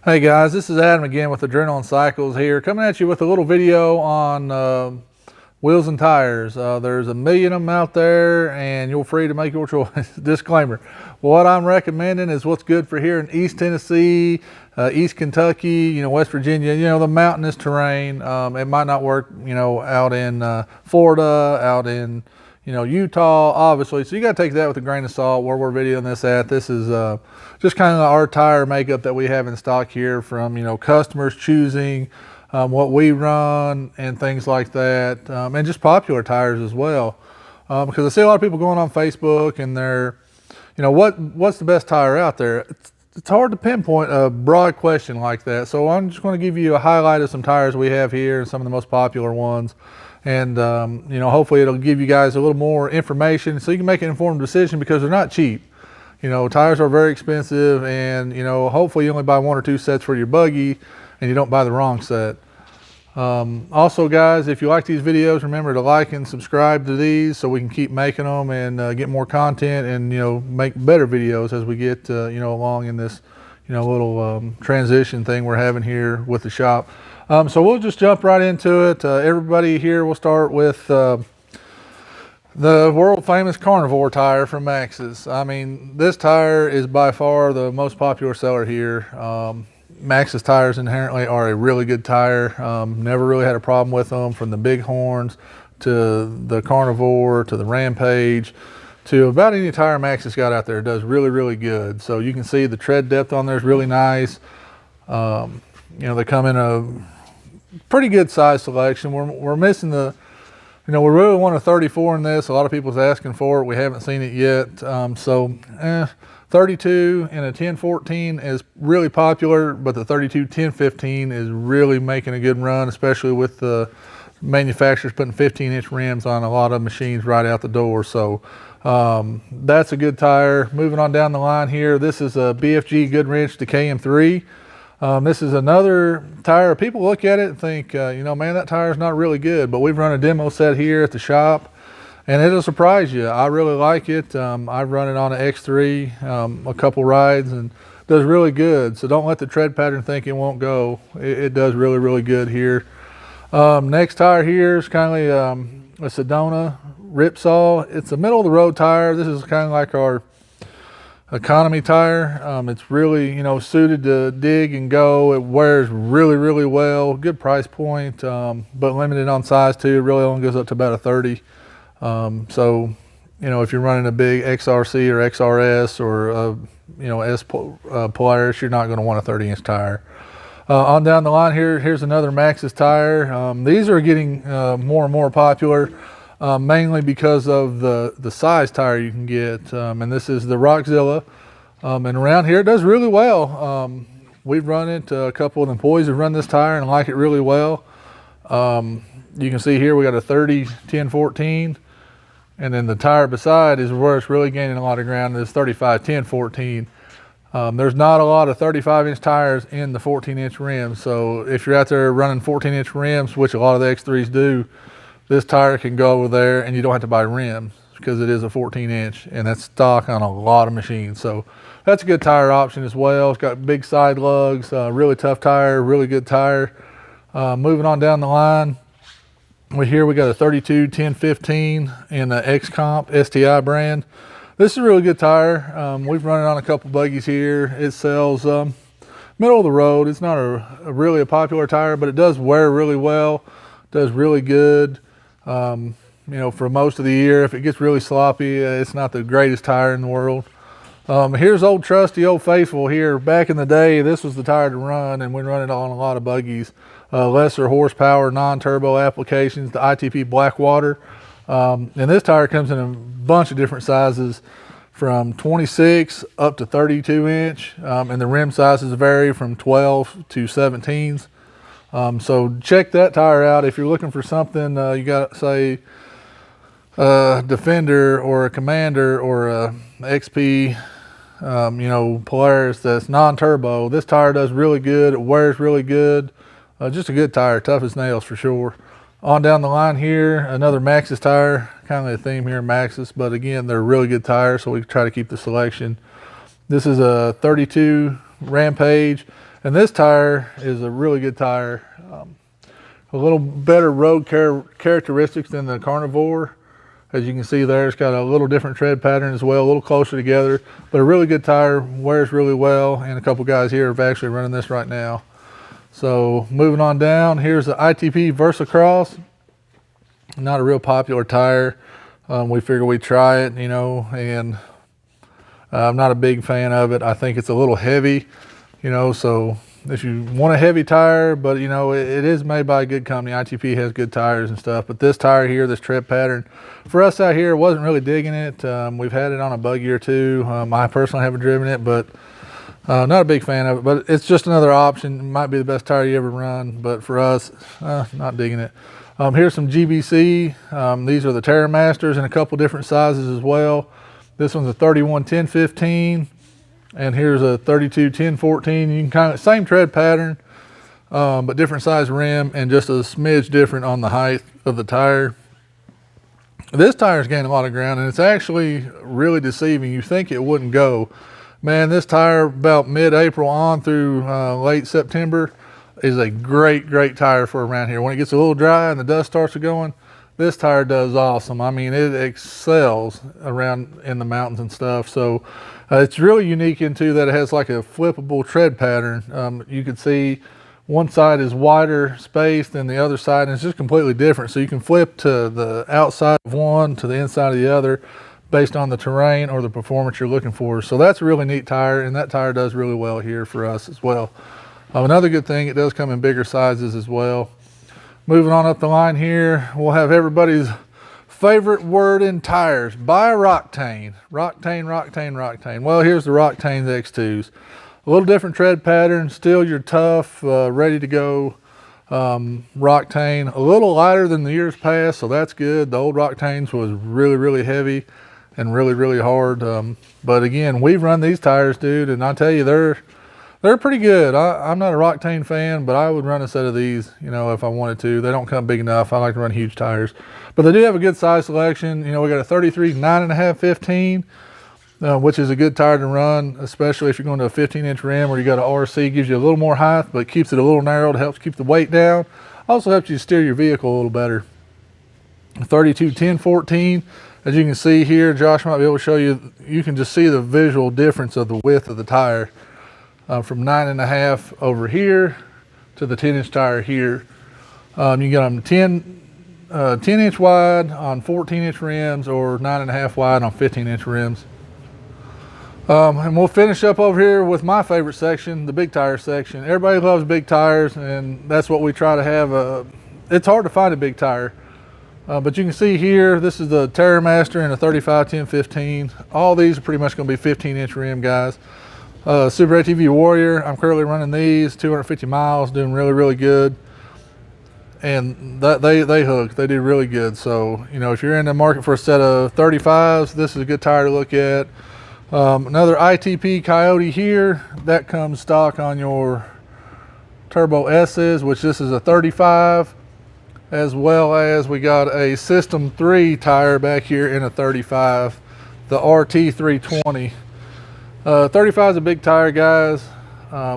Hey guys, this is Adam again with Adrenaline Cycles here, coming at you with a little video on wheels and tires. There's a million of them out there and you're free to make your choice. Disclaimer, what I'm recommending is what's good for here in East Tennessee, East Kentucky, West Virginia, the mountainous terrain. It might not work, out in Florida, out in Utah, obviously. So you got to take that with a grain of salt where we're videoing this at. This is just kind of our tire makeup that we have in stock here from, customers choosing what we run and things like that. And just popular tires as well. Because I see a lot of people going on Facebook and they're, what's the best tire out there? It's hard to pinpoint a broad question like that. So I'm just going to give you a highlight of some tires we have here and some of the most popular ones. And, hopefully it'll give you guys a little more information so you can make an informed decision because they're not cheap. Tires are very expensive and, hopefully you only buy one or two sets for your buggy and you don't buy the wrong set. Also guys, if you like these videos, remember to like and subscribe to these so we can keep making them and get more content and, make better videos as we get, along in this, little transition thing we're having here with the shop. So we'll just jump right into it. Everybody here, we'll start with the world famous carnivore tire from Maxxis. I mean, this tire is by far the most popular seller here. Maxxis tires inherently are a really good tire. Never really had a problem with them, from the Bighorns to the Carnivore to the Rampage to about any tire Maxxis got out there. It does really, really good. So you can see the tread depth on there is really nice. They come in a pretty good size selection. We're missing the, we really want a 34 in this. A lot of people's asking for it. We haven't seen it yet. 32 and a 1014 is really popular, but the 32 1015 is really making a good run, especially with the manufacturers putting 15-inch rims on a lot of machines right out the door. So that's a good tire. Moving on down the line here, this is a BFG Goodwrench to KM3. This is another tire. People look at it and think, man, that tire is not really good, but we've run a demo set here at the shop and it'll surprise you. I really like it. I've run it on an X3 a couple rides and it does really good. So don't let the tread pattern think it won't go. It does really, really good here. Next tire here is kind of a Sedona Ripsaw. It's a middle of the road tire. This is kind of like our economy tire. It's really, suited to dig and go. It wears really, really well. Good price point, but limited on size too. It really only goes up to about a 30. So, if you're running a big XRC or XRS or S Polaris, you're not going to want a 30-inch tire. On down the line here, here's another Maxxis tire. These are getting more and more popular. Mainly because of the size tire you can get, and this is the Rockzilla, and around here it does really well. We've run it. A couple of employees have run this tire and like it really well. You can see here we got a 30 1014, and then the tire beside is where it's really gaining a lot of ground. This 35 1014. There's not a lot of 35-inch tires in the 14-inch rims, so if you're out there running 14-inch rims, which a lot of the X3s do, this tire can go over there and you don't have to buy rims because it is a 14-inch and that's stock on a lot of machines. So that's a good tire option as well. It's got big side lugs, really tough tire, really good tire. Moving on down the line, we got a 32 1015 in the X-Comp STI brand. This is a really good tire. We've run it on a couple buggies here. It sells middle of the road. It's not really a popular tire, but it does wear really well, does really good. For most of the year. If it gets really sloppy, it's not the greatest tire in the world. Here's old trusty old faithful here. Back in the day, this was the tire to run, and we run it on a lot of buggies. Lesser horsepower, non-turbo applications, the ITP Blackwater. And this tire comes in a bunch of different sizes from 26 up to 32 inch. And the rim sizes vary from 12 to 17s. So check that tire out. If you're looking for something, you got, say, a Defender or a Commander or a XP, Polaris that's non-turbo. This tire does really good. It wears really good. Just a good tire, tough as nails for sure. On down the line here, another Maxxis tire. Kind of a theme here, Maxxis, but again, they're really good tires, so we try to keep the selection. This is a 32 Rampage. And this tire is a really good tire. A little better road characteristics than the Carnivore. As you can see there, it's got a little different tread pattern as well, a little closer together, but a really good tire, wears really well, and a couple guys here are actually running this right now. So moving on down, here's the ITP VersaCross. Not a real popular tire. We figured we'd try it, you know, and I'm not a big fan of it. I think it's a little heavy, you know, so if you want a heavy tire, but you know, it is made by a good company. ITP has good tires and stuff, but this tire here, this tread pattern, for us out here, wasn't really digging it. We've had it on a buggy or two. I personally haven't driven it, but not a big fan of it, but it's just another option. It might be the best tire you ever run, but for us, not digging it. Here's some GBC. These are the TerraMasters in a couple different sizes as well. This one's a 31-10-15. And here's a 32-10-14. You can kind of, same tread pattern, but different size rim and just a smidge different on the height of the tire. This tire's gained a lot of ground and it's actually really deceiving. You think it wouldn't go. Man, this tire about mid-April on through late September is a great tire for around here. When it gets a little dry and the dust starts going, this tire does awesome. I mean, it excels around in the mountains and stuff. So it's really unique in too that it has like a flippable tread pattern. You can see one side is wider space than the other side, and it's just completely different. So you can flip to the outside of one to the inside of the other based on the terrain or the performance you're looking for. So that's a really neat tire, and that tire does really well here for us as well. Another good thing, it does come in bigger sizes as well. Moving on up the line here, we'll have everybody's favorite word in tires, buy Roctane. Roctane. Well, here's the Roctane X2s. A little different tread pattern, still your tough, ready to go Roctane. A little lighter than the years past, so that's good. The old Roctanes was really heavy and really hard. But again, we've run these tires, dude, and I tell you, they're pretty good. I'm not a Roctane fan, but I would run a set of these, you know, if I wanted to. They don't come big enough. I like to run huge tires. But they do have a good size selection. You know, we got a 33 9.5-15, which is a good tire to run, especially if you're going to a 15-inch rim or you got an RC. Gives you a little more height, but keeps it a little narrow to help keep the weight down. Also helps you steer your vehicle a little better. 32-10-14. As you can see here, Josh might be able to show you, you can just see the visual difference of the width of the tire. From 9.5 over here to the 10-inch tire here. You get them 10-inch wide on 14-inch rims or 9.5 wide on 15-inch rims. And we'll finish up over here with my favorite section, the big tire section. Everybody loves big tires, and that's what we try to have. It's hard to find a big tire. But you can see here, this is the TerraMaster and a 35-10-15. All these are pretty much going to be 15-inch rim guys. Super ATV Warrior, I'm currently running these 250 miles, doing really good, and they hook, they do really good. So you know, if you're in the market for a set of 35s, this is a good tire to look at. Another ITP Coyote here, that comes stock on your Turbo S's, which this is a 35, as well as we got a System 3 tire back here in a 35, the RT320. 35 is a big tire, guys.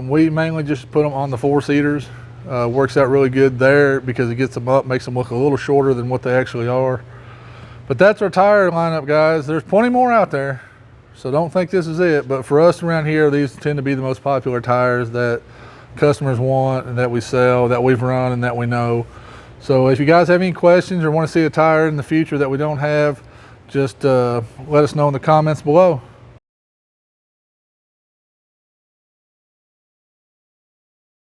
We mainly just put them on the 4-seaters. Works out really good there because it gets them up, makes them look a little shorter than what they actually are. But that's our tire lineup, guys. There's plenty more out there, so don't think this is it. But for us around here, these tend to be the most popular tires that customers want and that we sell, that we've run and that we know. So if you guys have any questions or want to see a tire in the future that we don't have, just let us know in the comments below.